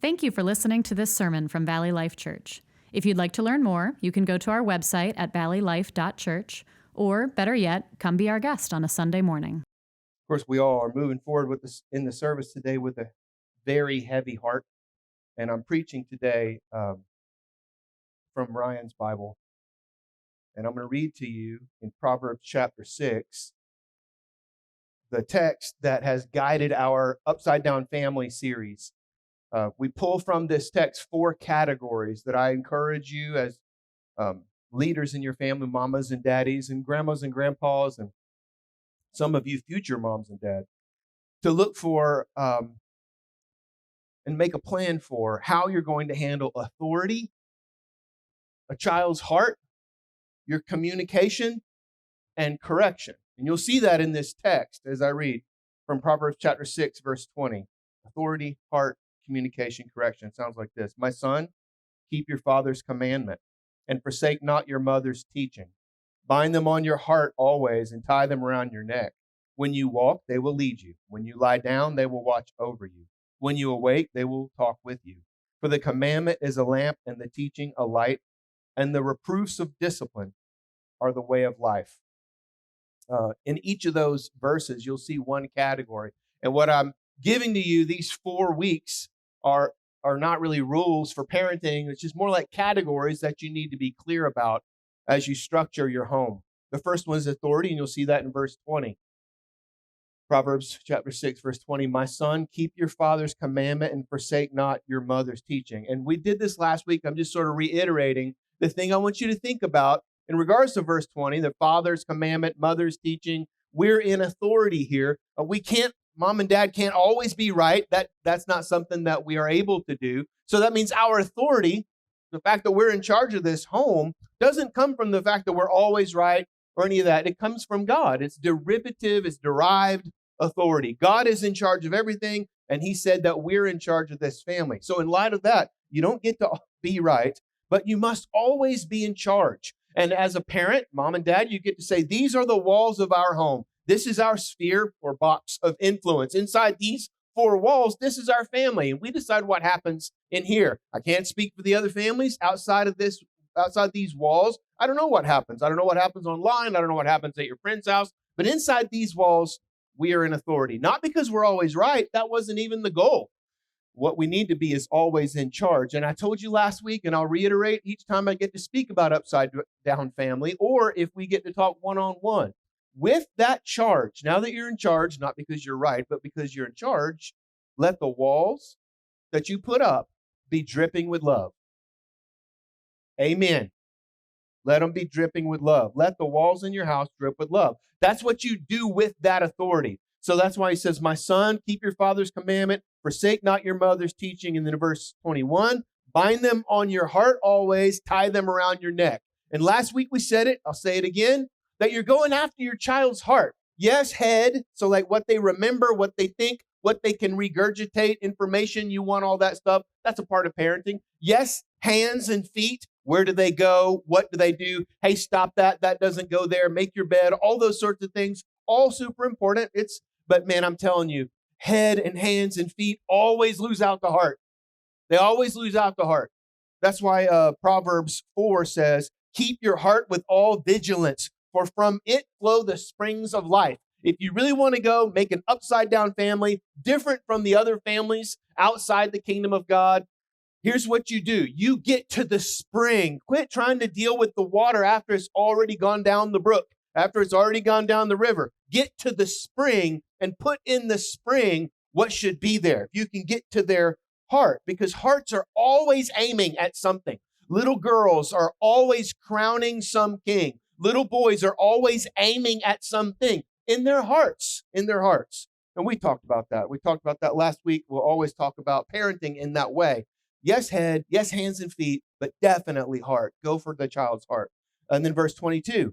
Thank you for listening to this sermon from Valley Life Church. If you'd like to learn more, you can go to our website at valleylife.church, or better yet, come be our guest on a Sunday morning. Of course, we all are moving forward with this in the service today with a very heavy heart, and I'm preaching today from Ryan's Bible, and I'm going to read to you in Proverbs chapter 6, the text that has guided our Upside Down Family series. We pull from this text 4 categories that I encourage you as leaders in your family, mamas and daddies and grandmas and grandpas, and some of you future moms and dads, to look for and make a plan for how you're going to handle authority, a child's heart, your communication, and correction. And you'll see that in this text as I read from Proverbs chapter 6, verse 20. Authority, heart, communication, correction. It sounds like this. My son, keep your father's commandment and forsake not your mother's teaching. Bind them on your heart always and tie them around your neck. When you walk, they will lead you. When you lie down, they will watch over you. When you awake, they will talk with you. For the commandment is a lamp and the teaching a light, and the reproofs of discipline are the way of life. In each of those verses, you'll see one category. And what I'm giving to you these 4 weeks are not really rules for parenting. It's just more like categories that you need to be clear about as you structure your home. The first one is authority, and you'll see that in verse 20. Proverbs chapter 6, verse 20, my son, keep your father's commandment and forsake not your mother's teaching. And we did this last week. I'm just sort of reiterating the thing I want you to think about in regards to verse 20, the father's commandment, mother's teaching. We're in authority here. Mom and dad can't always be right. That's not something that we are able to do. So that means our authority, the fact that we're in charge of this home, doesn't come from the fact that we're always right or any of that. It comes from God. It's derivative, it's derived authority. God is in charge of everything, and he said that we're in charge of this family. So in light of that, you don't get to be right, but you must always be in charge. And as a parent, mom and dad, you get to say, these are the walls of our home. This is our sphere or box of influence. Inside these 4 walls, this is our family, and we decide what happens in here. I can't speak for the other families outside these walls. I don't know what happens. I don't know what happens online. I don't know what happens at your friend's house. But inside these walls, we are in authority. Not because we're always right. That wasn't even the goal. What we need to be is always in charge. And I told you last week, and I'll reiterate each time I get to speak about Upside Down Family, or if we get to talk one-on-one. With that charge, now that you're in charge, not because you're right, but because you're in charge, let the walls that you put up be dripping with love. Amen. Let them be dripping with love. Let the walls in your house drip with love. That's what you do with that authority. So that's why he says, my son, keep your father's commandment, forsake not your mother's teaching. And then in verse 21, bind them on your heart always, tie them around your neck. And last week we said it, I'll say it again, that you're going after your child's heart. Yes, head, so like what they remember, what they think, what they can regurgitate, information, you want all that stuff. That's a part of parenting. Yes, hands and feet. Where do they go? What do they do? Hey, stop that. That doesn't go there. Make your bed. All those sorts of things. All super important. But man, I'm telling you, head and hands and feet always lose out the heart. They always lose out the heart. That's why Proverbs 4 says, keep your heart with all vigilance, for from it flow the springs of life. If you really want to go make an upside down family, different from the other families outside the kingdom of God, here's what you do. You get to the spring. Quit trying to deal with the water after it's already gone down the brook, after it's already gone down the river. Get to the spring and put in the spring what should be there. If you can get to their heart, because hearts are always aiming at something. Little girls are always crowning some king. Little boys are always aiming at something in their hearts, And we talked about that. We talked about that last week. We'll always talk about parenting in that way. Yes, head, yes, hands and feet, but definitely heart. Go for the child's heart. And then verse 22,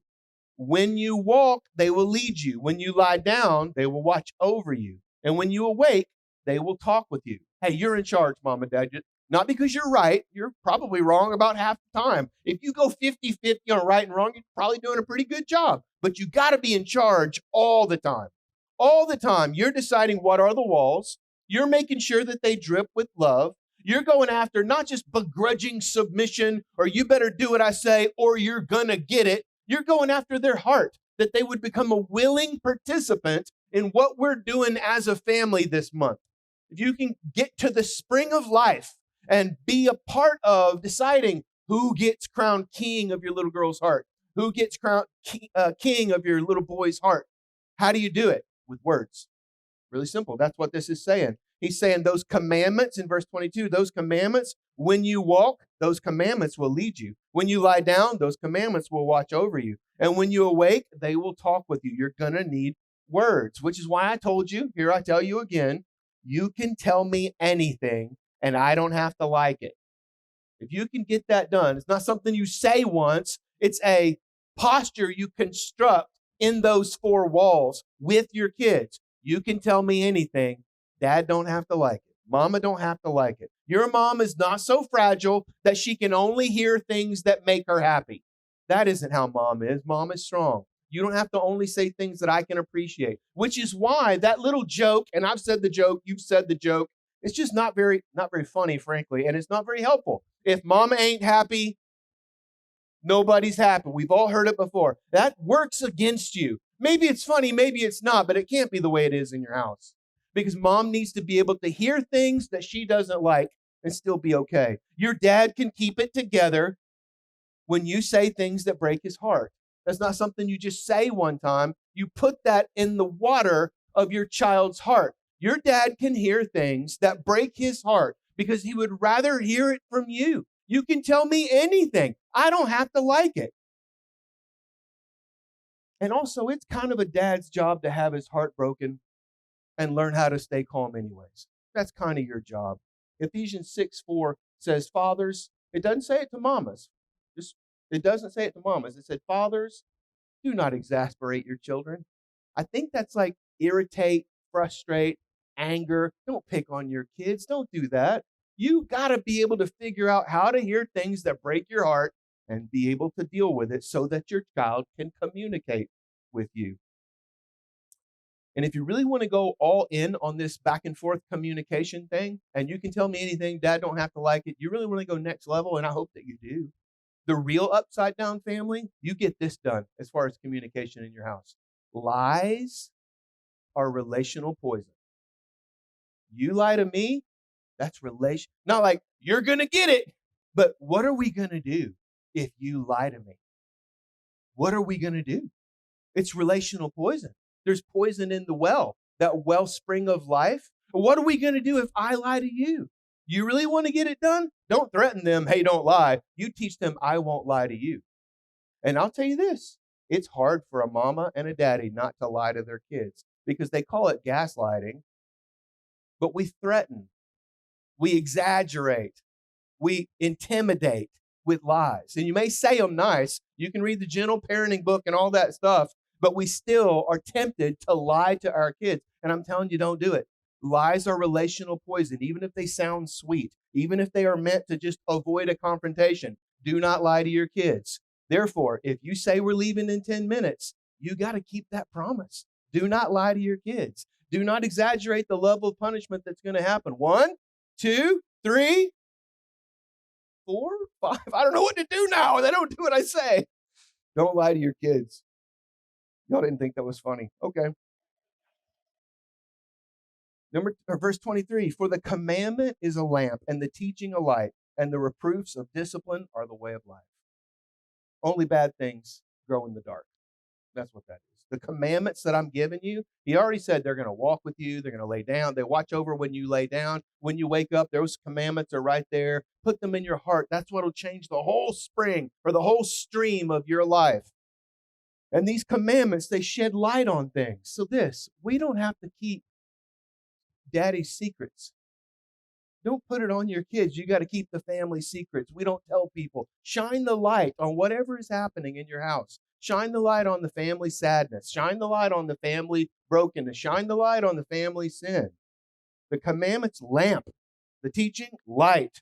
when you walk, they will lead you. When you lie down, they will watch over you. And when you awake, they will talk with you. Hey, you're in charge, mom and dad. Not because you're right. You're probably wrong about half the time. If you go 50-50 on right and wrong, you're probably doing a pretty good job. But you got to be in charge all the time. All the time. You're deciding what are the walls. You're making sure that they drip with love. You're going after not just begrudging submission or you better do what I say or you're going to get it. You're going after their heart, that they would become a willing participant in what we're doing as a family this month. If you can get to the spring of life and be a part of deciding who gets crowned king of your little girl's heart, who gets crowned king of your little boy's heart, how do you do it? With words. Really simple. That's what this is saying. He's saying those commandments in verse 22, those commandments, when you walk, those commandments will lead you. When you lie down, those commandments will watch over you. And when you awake, they will talk with you. You're going to need words, which is why I told you, here I tell you again, you can tell me anything and I don't have to like it. If you can get that done, it's not something you say once, it's a posture you construct in those four walls with your kids. You can tell me anything. Dad don't have to like it. Mama don't have to like it. Your mom is not so fragile that she can only hear things that make her happy. That isn't how mom is. Mom is strong. You don't have to only say things that I can appreciate, which is why that little joke, and I've said the joke, you've said the joke, it's just not very funny, frankly, and it's not very helpful. If mama ain't happy, nobody's happy. We've all heard it before. That works against you. Maybe it's funny, maybe it's not, but it can't be the way it is in your house. Because mom needs to be able to hear things that she doesn't like and still be okay. Your dad can keep it together when you say things that break his heart. That's not something you just say one time. You put that in the water of your child's heart. Your dad can hear things that break his heart because he would rather hear it from you. You can tell me anything. I don't have to like it. And also, it's kind of a dad's job to have his heart broken and learn how to stay calm anyways. That's kind of your job. Ephesians 6:4 says, fathers, it doesn't say it to mamas. It doesn't say it to mamas. It said, fathers, do not exasperate your children. I think that's like irritate, frustrate, anger. Don't pick on your kids. Don't do that. You got to be able to figure out how to hear things that break your heart and be able to deal with it so that your child can communicate with you. And if you really want to go all in on this back and forth communication thing, and you can tell me anything, dad don't have to like it, you really want to go next level, and I hope that you do. The real upside down family, you get this done as far as communication in your house. Lies are relational poison. You lie to me, that's relation. Not like you're going to get it, but what are we going to do if you lie to me? What are we going to do? It's relational poison. There's poison in the well, that wellspring of life. What are we going to do if I lie to you? You really want to get it done? Don't threaten them, hey, don't lie. You teach them, I won't lie to you. And I'll tell you this, it's hard for a mama and a daddy not to lie to their kids because they call it gaslighting, but we threaten, we exaggerate, we intimidate with lies. And you may say them nice. You can read the Gentle Parenting book and all that stuff, but we still are tempted to lie to our kids. And I'm telling you, don't do it. Lies are relational poison, even if they sound sweet, even if they are meant to just avoid a confrontation. Do not lie to your kids. Therefore, if you say we're leaving in 10 minutes, you got to keep that promise. Do not lie to your kids. Do not exaggerate the level of punishment that's going to happen. 1, 2, 3, 4, 5. I don't know what to do now. They don't do what I say. Don't lie to your kids. Y'all didn't think that was funny. Okay. Verse 23, for the commandment is a lamp and the teaching a light, and the reproofs of discipline are the way of life. Only bad things grow in the dark. That's what that is. The commandments that I'm giving you, he already said they're going to walk with you. They're going to lay down. They watch over when you lay down. When you wake up, those commandments are right there. Put them in your heart. That's what will change the whole spring or the whole stream of your life. And these commandments, they shed light on things. So we don't have to keep daddy's secrets. Don't put it on your kids. You got to keep the family secrets. We don't tell people. Shine the light on whatever is happening in your house. Shine the light on the family sadness. Shine the light on the family brokenness. Shine the light on the family sin. The commandments, lamp. The teaching, light.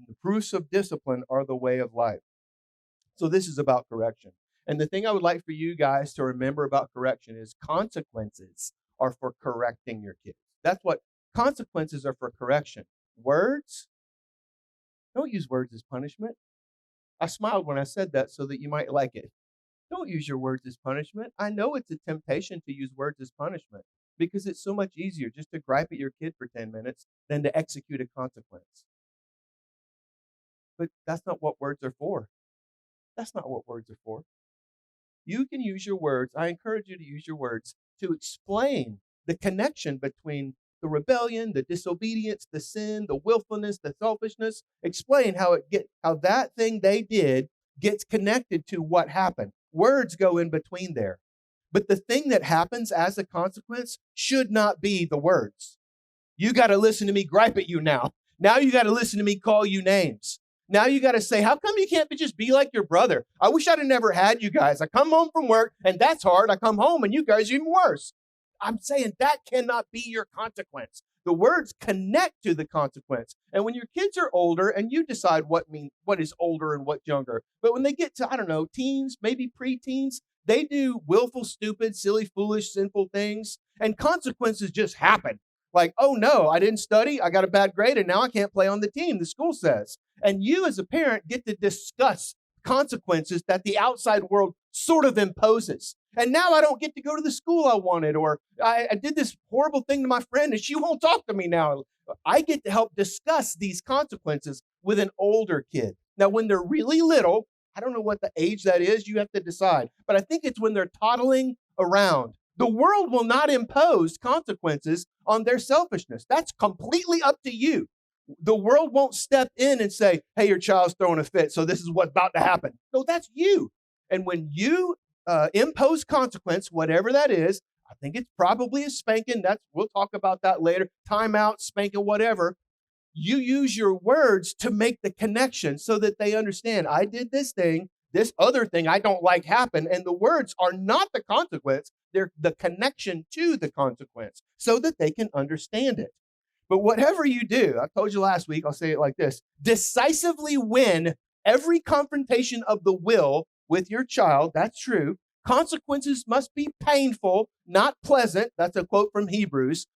The proofs of discipline are the way of life. So this is about correction. And the thing I would like for you guys to remember about correction is consequences are for correcting your kids. That's what consequences are for correction. Words, Don't use words as punishment. I smiled when I said that so that you might like it. Don't use your words as punishment. I know it's a temptation to use words as punishment because it's so much easier just to gripe at your kid for 10 minutes than to execute a consequence. But that's not what words are for. That's not what words are for. You can use your words. I encourage you to use your words to explain the connection between the rebellion, the disobedience, the sin, the willfulness, the selfishness. Explain how that thing they did gets connected to what happened. Words go in between there. But the thing that happens as a consequence should not be the words. You got to listen to me gripe at you now. Now you got to listen to me call you names. Now you got to say, how come you can't just be like your brother? I wish I'd have never had you guys. I come home from work and that's hard. I come home and you guys are even worse. I'm saying that cannot be your consequence. The words connect to the consequence. And when your kids are older, and you decide what is older and what's younger, but when they get to, I don't know, teens, maybe preteens, they do willful, stupid, silly, foolish, sinful things, and consequences just happen. Like, oh no, I didn't study, I got a bad grade, and now I can't play on the team, the school says. And you as a parent get to discuss consequences that the outside world sort of imposes. And now I don't get to go to the school I wanted, or I did this horrible thing to my friend and she won't talk to me now. I get to help discuss these consequences with an older kid. Now, when they're really little, I don't know what the age that is, you have to decide. But I think it's when they're toddling around. The world will not impose consequences on their selfishness. That's completely up to you. The world won't step in and say, hey, your child's throwing a fit, so this is what's about to happen. No, that's you. And when you impose consequence, whatever that is, I think it's probably a spanking. We'll talk about that later. Timeout, spanking, whatever. You use your words to make the connection so that they understand, I did this thing, this other thing I don't like happened, and the words are not the consequence. They're the connection to the consequence so that they can understand it. But whatever you do, I told you last week, I'll say it like this: decisively win every confrontation of the will with your child. That's true. Consequences must be painful, not pleasant. That's a quote from Hebrews.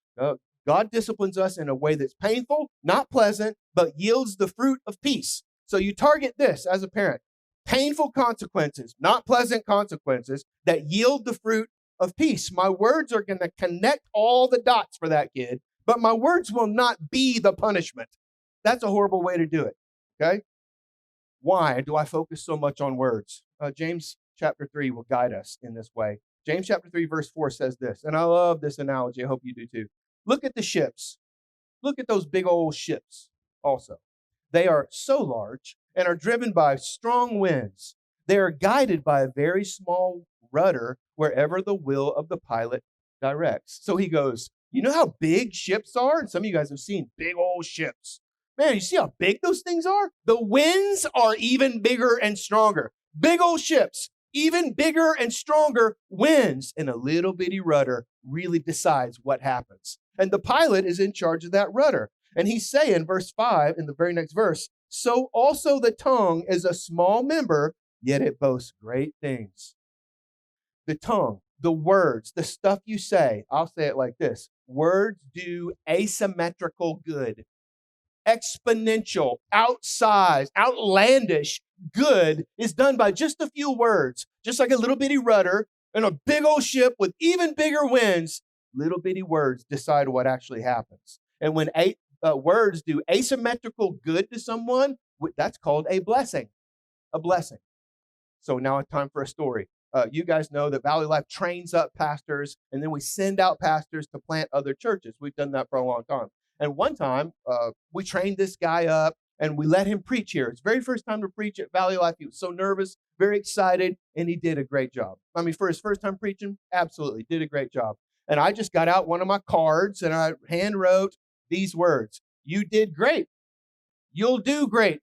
God disciplines us in a way that's painful, not pleasant, but yields the fruit of peace. So you target this as a parent. Painful consequences, not pleasant consequences that yield the fruit of peace. My words are going to connect all the dots for that kid, but my words will not be the punishment. That's a horrible way to do it, okay? Why do I focus so much on words? James chapter 3 will guide us in this way. James chapter 3 verse 4 says this, and I love this analogy. I hope you do too. Look at the ships. Look at those big old ships also. They are so large and are driven by strong winds. They are guided by a very small rudder wherever the will of the pilot directs. So he goes, you know how big ships are? And some of you guys have seen big old ships. Man, you see how big those things are? The winds are even bigger and stronger. Big old ships, even bigger and stronger winds, and a little bitty rudder really decides what happens. And the pilot is in charge of that rudder. And he's saying, verse 5, in the very next verse, so also the tongue is a small member, yet it boasts great things. The tongue, the words, the stuff you say, I'll say it like this: words do asymmetrical good. Exponential, outsized, outlandish good is done by just a few words, just like a little bitty rudder and a big old ship with even bigger winds. Little bitty words decide what actually happens. And when words do asymmetrical good to someone, that's called a blessing. A blessing. So now it's time for a story. You guys know that Valley Life trains up pastors, and then we send out pastors to plant other churches. We've done that for a long time. And one time, we trained this guy up, and we let him preach here. It's the very first time to preach at Valley Life. He was so nervous, very excited, and he did a great job. I mean, for his first time preaching, absolutely, did a great job. And I just got out one of my cards, and I hand wrote these words: you did great. You'll do great.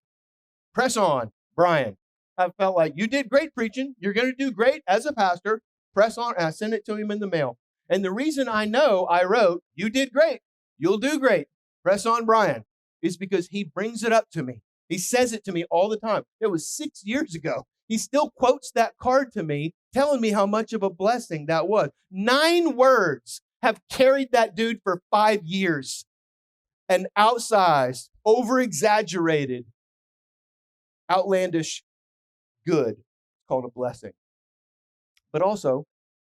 Press on, Brian. I felt like you did great preaching. You're going to do great as a pastor. Press on. And I sent it to him in the mail. And the reason I know I wrote, you did great. You'll do great. Press on, Brian, is because he brings it up to me. He says it to me all the time. It was 6 years ago. He still quotes that card to me, telling me how much of a blessing that was. 9 words have carried that dude for 5 years. And outsized, over-exaggerated, outlandish good is called a blessing. But also,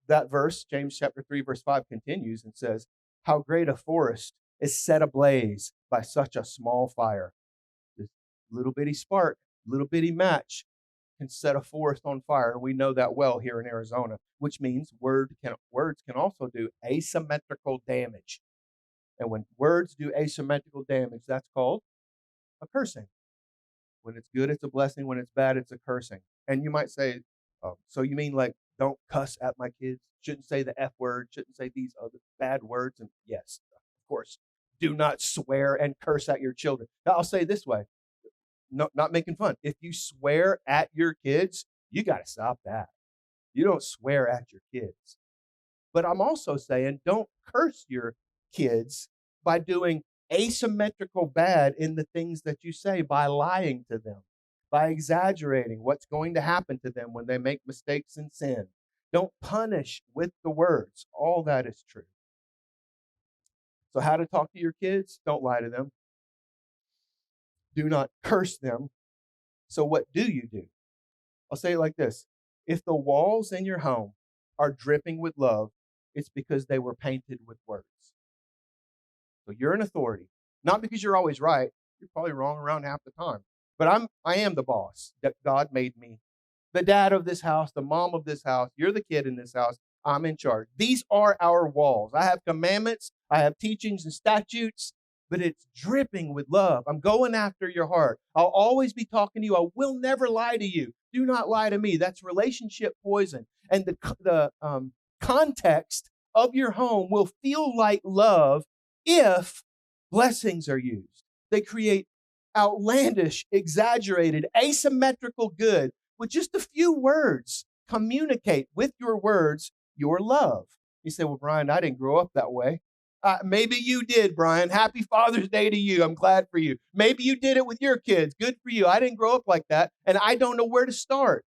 that verse, James chapter 3, verse 5, continues and says, how great a forest is set ablaze by such a small fire. This little bitty spark, little bitty match can set a forest on fire. And we know that well here in Arizona, which means words can also do asymmetrical damage. And when words do asymmetrical damage, that's called a cursing. When it's good, it's a blessing. When it's bad, it's a cursing. And you might say, so you mean like don't cuss at my kids? Shouldn't say the F word, shouldn't say these other bad words? And yes, of course, do not swear and curse at your children. Now, I'll say it this way, no, not making fun. If you swear at your kids, you got to stop that. You don't swear at your kids. But I'm also saying don't curse your kids by doing asymmetrical bad in the things that you say, by lying to them, by exaggerating what's going to happen to them when they make mistakes and sin. Don't punish with the words. All that is true. So how to talk to your kids? Don't lie to them. Do not curse them. So what do you do? I'll say it like this. If the walls in your home are dripping with love, it's because they were painted with words. So you're an authority. Not because you're always right. You're probably wrong around half the time. But I am the boss that God made me. The dad of this house, the mom of this house, you're the kid in this house. I'm in charge. These are our walls. I have commandments, I have teachings and statutes, but it's dripping with love. I'm going after your heart. I'll always be talking to you. I will never lie to you. Do not lie to me. That's relationship poison. And the context of your home will feel like love if blessings are used. They create outlandish, exaggerated, asymmetrical good with just a few words. Communicate with your words your love. You say, well, Brian, I didn't grow up that way. Maybe you did, Brian. Happy Father's Day to you. I'm glad for you. Maybe you did it with your kids. Good for you. I didn't grow up like that, and I don't know where to start.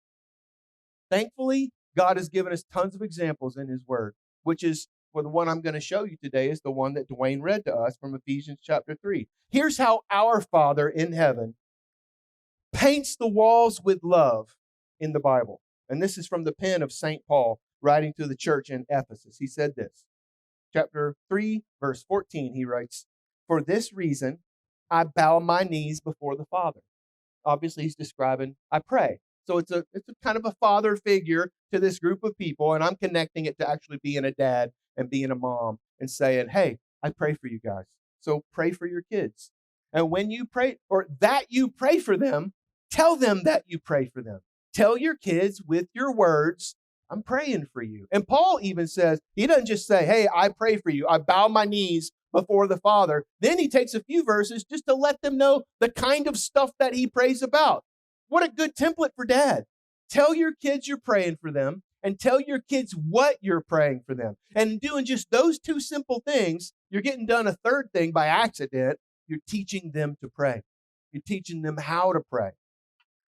Thankfully, God has given us tons of examples in his word, which is, well, the one I'm going to show you today is the one that Dwayne read to us from Ephesians chapter 3. Here's how our Father in heaven paints the walls with love in the Bible. And this is from the pen of St. Paul writing to the church in Ephesus. He said this, chapter 3, verse 14, he writes, for this reason, I bow my knees before the Father. Obviously, he's describing, I pray. So it's a kind of a father figure to this group of people, and I'm connecting it to actually being a dad and being a mom and saying, hey, I pray for you guys. So pray for your kids. And when you pray, or that you pray for them, tell them that you pray for them. Tell your kids with your words, I'm praying for you. And Paul even says, he doesn't just say, hey, I pray for you. I bow my knees before the Father. Then he takes a few verses just to let them know the kind of stuff that he prays about. What a good template for dad. Tell your kids you're praying for them and tell your kids what you're praying for them. And doing just those two simple things, you're getting done a third thing by accident. You're teaching them to pray. You're teaching them how to pray.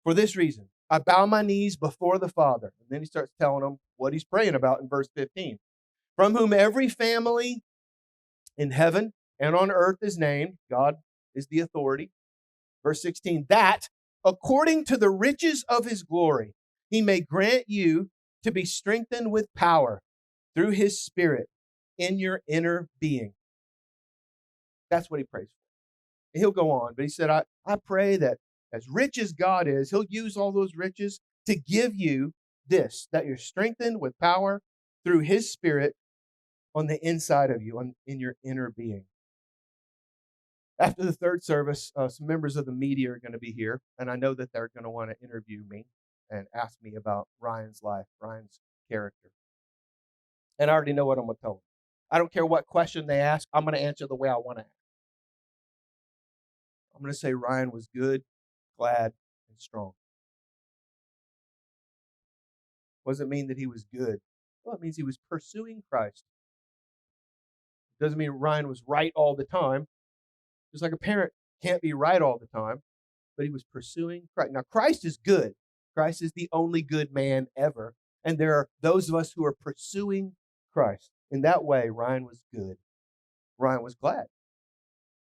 For this reason, I bow my knees before the Father. And then he starts telling them what he's praying about in verse 15. From whom every family in heaven and on earth is named. God is the authority. Verse 16, that according to the riches of his glory, he may grant you to be strengthened with power through his Spirit in your inner being. That's what he prays for. And he'll go on, but he said, I pray that as rich as God is, he'll use all those riches to give you this, that you're strengthened with power through his Spirit on the inside of you, in your inner being. After the third service, some members of the media are going to be here, and I know that they're going to want to interview me and ask me about Ryan's life, Ryan's character. And I already know what I'm going to tell them. I don't care what question they ask, I'm going to answer the way I want to ask. I'm going to say Ryan was good, glad, and strong. What does it mean that he was good? Well, it means he was pursuing Christ. It doesn't mean Ryan was right all the time. Just like a parent can't be right all the time, but he was pursuing Christ. Now, Christ is good. Christ is the only good man ever. And there are those of us who are pursuing Christ. In that way, Ryan was good. Ryan was glad.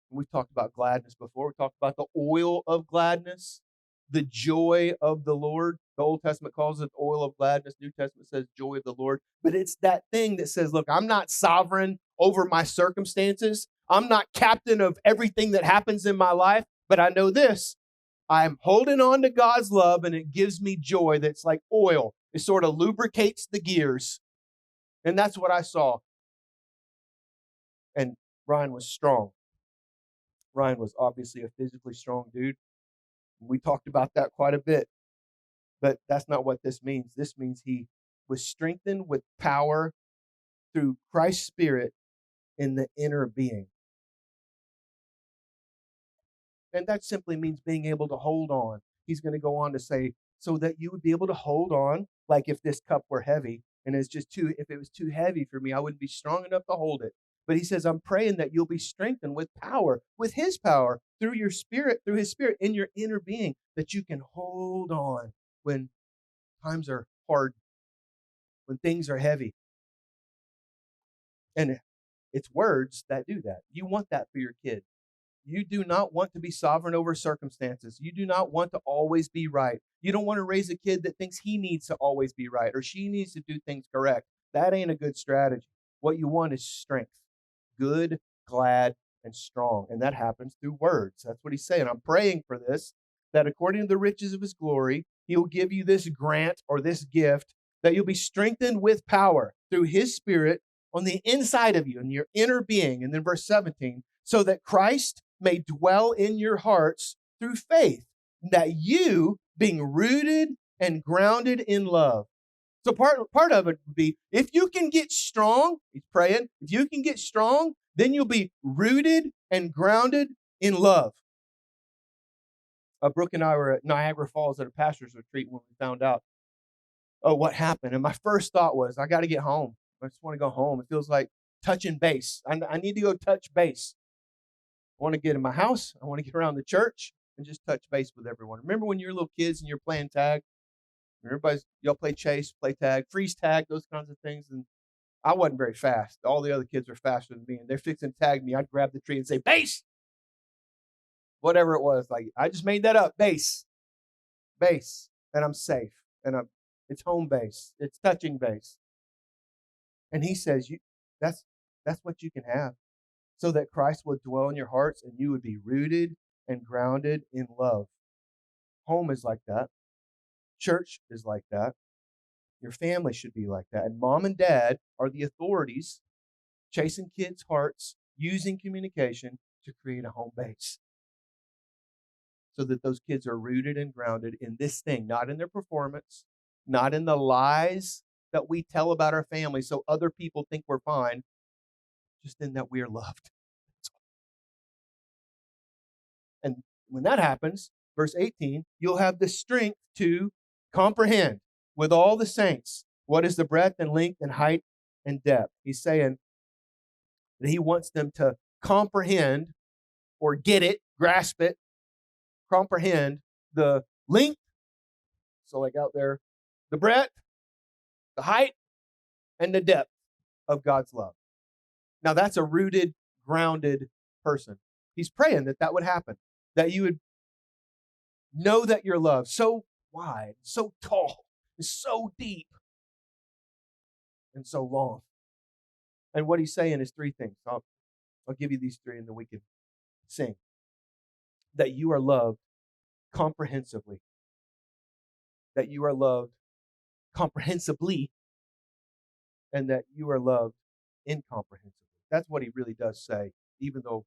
We've talked about gladness before. We talked about the oil of gladness. the joy of the Lord. The Old Testament calls it oil of gladness. New Testament says joy of the Lord. But it's that thing that says, look, I'm not sovereign over my circumstances. I'm not captain of everything that happens in my life. But I know this. I'm holding on to God's love, and it gives me joy that's like oil. It sort of lubricates the gears. And that's what I saw. And Ryan was strong. Ryan was obviously a physically strong dude. We talked about that quite a bit. But that's not what this means. This means he was strengthened with power through Christ's Spirit in the inner being. And that simply means being able to hold on. He's going to go on to say, so that you would be able to hold on, like if this cup were heavy, and if it was too heavy for me, I wouldn't be strong enough to hold it. But he says, I'm praying that you'll be strengthened with power, with his power, through your spirit, through his spirit in your inner being, that you can hold on when times are hard, when things are heavy. And it's words that do that. You want that for your kid. You do not want to be sovereign over circumstances. You do not want to always be right. You don't want to raise a kid that thinks he needs to always be right or she needs to do things correct. That ain't a good strategy. What you want is strength. Good, glad, and strong. And that happens through words. That's what he's saying. I'm praying for this, that according to the riches of his glory, he'll give you this grant or this gift, that you'll be strengthened with power through his Spirit on the inside of you, in your inner being. And then verse 17, so that Christ may dwell in your hearts through faith, that you, being rooted and grounded in love. So part of it would be, if you can get strong, he's praying, if you can get strong, then you'll be rooted and grounded in love. Brooke and I were at Niagara Falls at a pastor's retreat when we found out what happened. And my first thought was, I got to get home. I just want to go home. It feels like touching base. I need to go touch base. I want to get in my house. I want to get around the church and just touch base with everyone. Remember when you were little kids and you're playing tag? Y'all play chase, play tag, freeze tag, those kinds of things. And I wasn't very fast. All the other kids were faster than me, and they're fixing to tag me. I'd grab the tree and say, base! Whatever it was. Like, I just made that up. Base. And I'm safe. And it's home base. It's touching base. And he says, that's what you can have, so that Christ would dwell in your hearts and you would be rooted and grounded in love. Home is like that. Church is like that. Your family should be like that. And mom and dad are the authorities chasing kids' hearts, using communication to create a home base, so that those kids are rooted and grounded in this thing, not in their performance, not in the lies that we tell about our family so other people think we're fine, just in that we are loved. And when that happens, verse 18, you'll have the strength to comprehend with all the saints what is the breadth and length and height and depth. He's saying that he wants them to comprehend or get it, grasp it, comprehend the length, so like out there, the breadth, the height, and the depth of God's love. Now that's a rooted, grounded person. He's praying that would happen, that you would know that you're loved so wide, so tall, so deep, and so long. And what he's saying is three things. I'll give you these three and then we can sing. That you are loved comprehensively. That you are loved comprehensibly. And that you are loved incomprehensibly. That's what he really does say, even though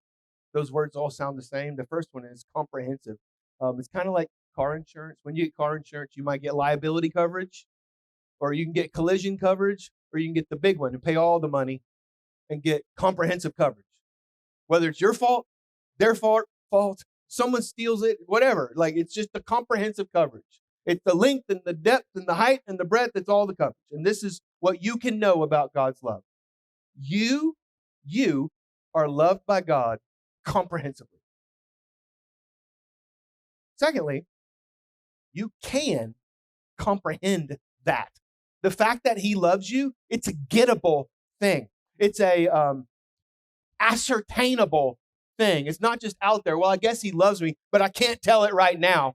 those words all sound the same. The first one is comprehensive. It's kind of like car insurance. When you get car insurance, you might get liability coverage, or you can get collision coverage, or you can get the big one and pay all the money and get comprehensive coverage. Whether it's your fault, their fault, someone steals it, whatever. Like, it's just the comprehensive coverage. It's the length and the depth and the height and the breadth. It's all the coverage. And this is what you can know about God's love. You are loved by God comprehensively. Secondly, you can comprehend that. The fact that he loves you, it's a gettable thing. It's a ascertainable thing. It's not just out there. Well, I guess he loves me, but I can't tell it right now.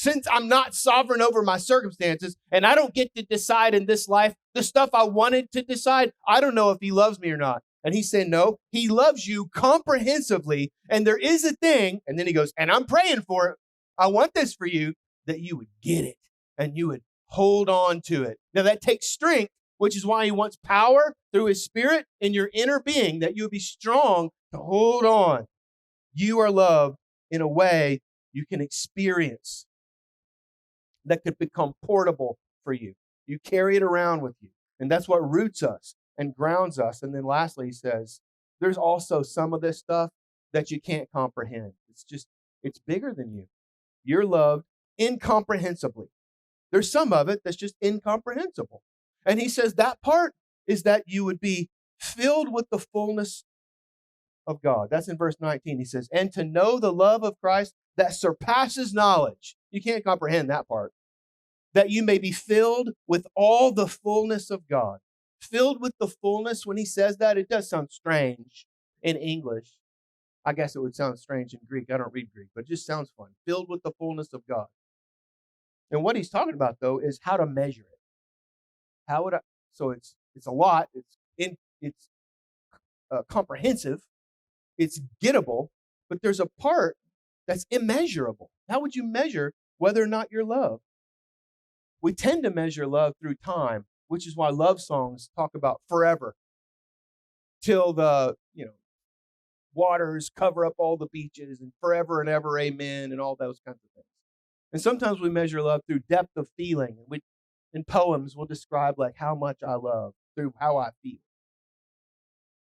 Since I'm not sovereign over my circumstances and I don't get to decide in this life the stuff I wanted to decide, I don't know if he loves me or not. And he said, no, he loves you comprehensively. And there is a thing. And then he goes, and I'm praying for it. I want this for you, that you would get it and you would hold on to it. Now that takes strength, which is why he wants power through his spirit in your inner being, that you would be strong to hold on. You are loved in a way you can experience that could become portable for you. You carry it around with you. And that's what roots us and grounds us. And then lastly, he says, there's also some of this stuff that you can't comprehend. It's bigger than you. You're loved incomprehensibly. There's some of it that's just incomprehensible. And he says that part is that you would be filled with the fullness of God. That's in verse 19. He says, and to know the love of Christ that surpasses knowledge. You can't comprehend that part. That you may be filled with all the fullness of God. Filled with the fullness, when he says that, it does sound strange in English. I guess it would sound strange in Greek. I don't read Greek, but it just sounds fun. Filled with the fullness of God. And what he's talking about, though, is how to measure it. So it's a lot. It's comprehensive. It's gettable, but there's a part that's immeasurable. How would you measure whether or not you're loved? We tend to measure love through time, which is why love songs talk about forever, till the waters cover up all the beaches, and forever and ever, amen, and all those kinds of things. And sometimes we measure love through depth of feeling. In poems, we'll describe like how much I love through how I feel.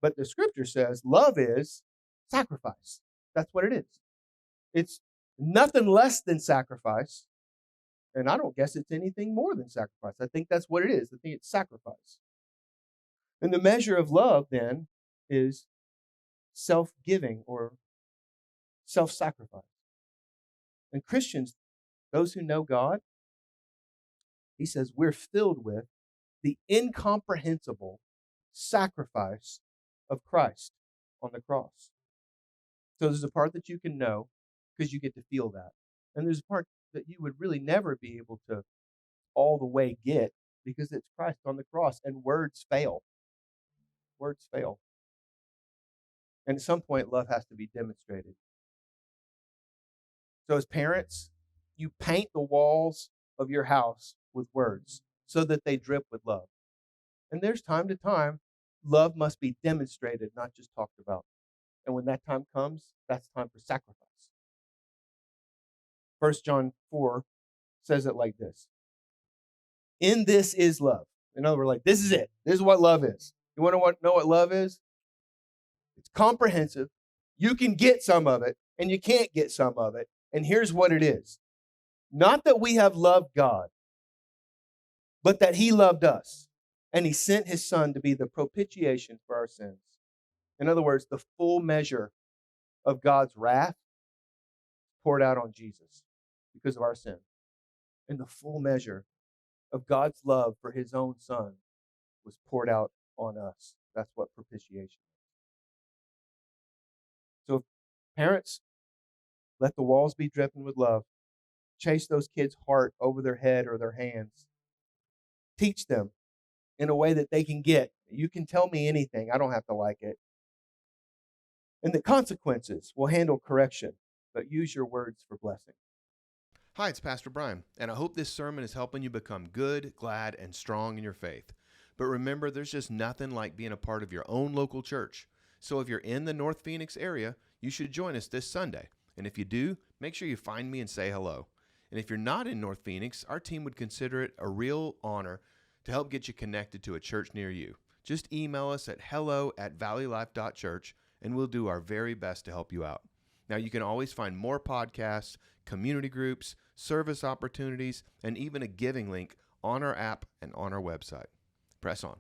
But the scripture says love is sacrifice. That's what it is. It's nothing less than sacrifice. And I don't guess it's anything more than sacrifice. I think that's what it is. I think it's sacrifice. And the measure of love then is self-giving or self-sacrifice. And Christians, those who know God, he says we're filled with the incomprehensible sacrifice of Christ on the cross. So there's a part that you can know because you get to feel that. And there's a part that you would really never be able to all the way get because it's Christ on the cross, and words fail. Words fail. And at some point, love has to be demonstrated. So as parents, you paint the walls of your house with words so that they drip with love. And there's time to time, love must be demonstrated, not just talked about. And when that time comes, that's time for sacrifice. 1 John 4 says it like this. In this is love. In other words, like, this is it. This is what love is. You want to know what love is? It's comprehensive. You can get some of it, and you can't get some of it. And here's what it is. Not that we have loved God, but that he loved us, and he sent his son to be the propitiation for our sins. In other words, the full measure of God's wrath poured out on Jesus because of our sin. And the full measure of God's love for his own son was poured out on us. That's what propitiation is. So parents, let the walls be dripping with love. Chase those kids' heart over their head or their hands. Teach them in a way that they can get. You can tell me anything. I don't have to like it. And the consequences will handle correction, but use your words for blessing. Hi, it's Pastor Brian, and I hope this sermon is helping you become good, glad, and strong in your faith. But remember, there's just nothing like being a part of your own local church. So if you're in the North Phoenix area, you should join us this Sunday. And if you do, make sure you find me and say hello. And if you're not in North Phoenix, our team would consider it a real honor to help get you connected to a church near you. Just email us at hello@valleylife.church, and we'll do our very best to help you out. Now, you can always find more podcasts, community groups, service opportunities, and even a giving link on our app and on our website. Press on.